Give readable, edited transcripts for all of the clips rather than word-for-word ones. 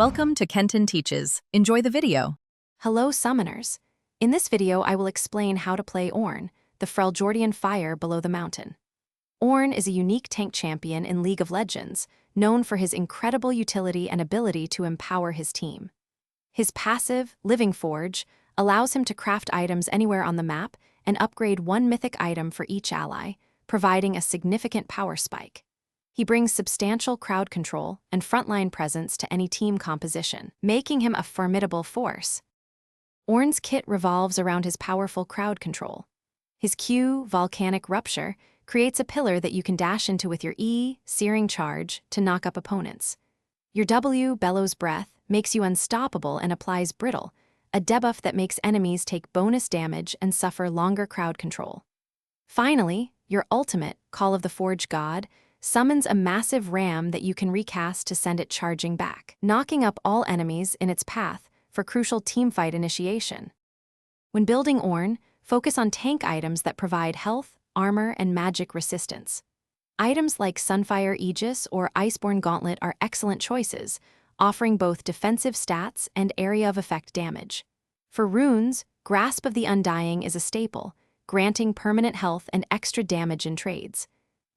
Welcome to Kenton Teaches. Enjoy the video. Hello, summoners. In this video, I will explain how to play Ornn, the Freljordian fire below the mountain. Ornn is a unique tank champion in League of Legends, known for his incredible utility and ability to empower his team. His passive, Living Forge, allows him to craft items anywhere on the map and upgrade one mythic item for each ally, providing a significant power spike. He brings substantial crowd control and frontline presence to any team composition, making him a formidable force. Ornn's kit revolves around his powerful crowd control. His Q, Volcanic Rupture, creates a pillar that you can dash into with your E, Searing Charge, to knock up opponents. Your W, Bellows Breath, makes you unstoppable and applies Brittle, a debuff that makes enemies take bonus damage and suffer longer crowd control. Finally, your ultimate, Call of the Forge God, summons a massive ram that you can recast to send it charging back, knocking up all enemies in its path for crucial teamfight initiation. When building Ornn, focus on tank items that provide health, armor, and magic resistance. Items like Sunfire Aegis or Iceborne Gauntlet are excellent choices, offering both defensive stats and area of effect damage. For runes, Grasp of the Undying is a staple, granting permanent health and extra damage in trades.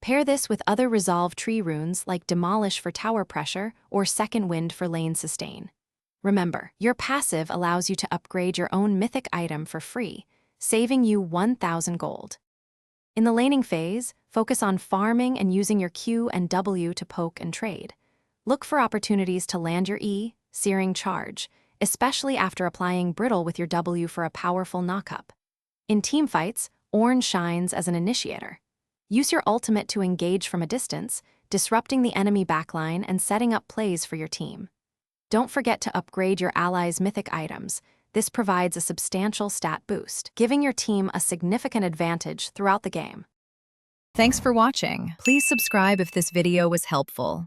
Pair this with other Resolve Tree runes like Demolish for tower pressure or Second Wind for lane sustain. Remember, your passive allows you to upgrade your own mythic item for free, saving you 1,000 gold. In the laning phase, focus on farming and using your Q and W to poke and trade. Look for opportunities to land your E, Searing Charge, especially after applying Brittle with your W for a powerful knockup. In teamfights, Ornn shines as an initiator. Use your ultimate to engage from a distance, disrupting the enemy backline and setting up plays for your team. Don't forget to upgrade your allies' mythic items. This provides a substantial stat boost, giving your team a significant advantage throughout the game. Thanks for watching. Please subscribe if this video was helpful.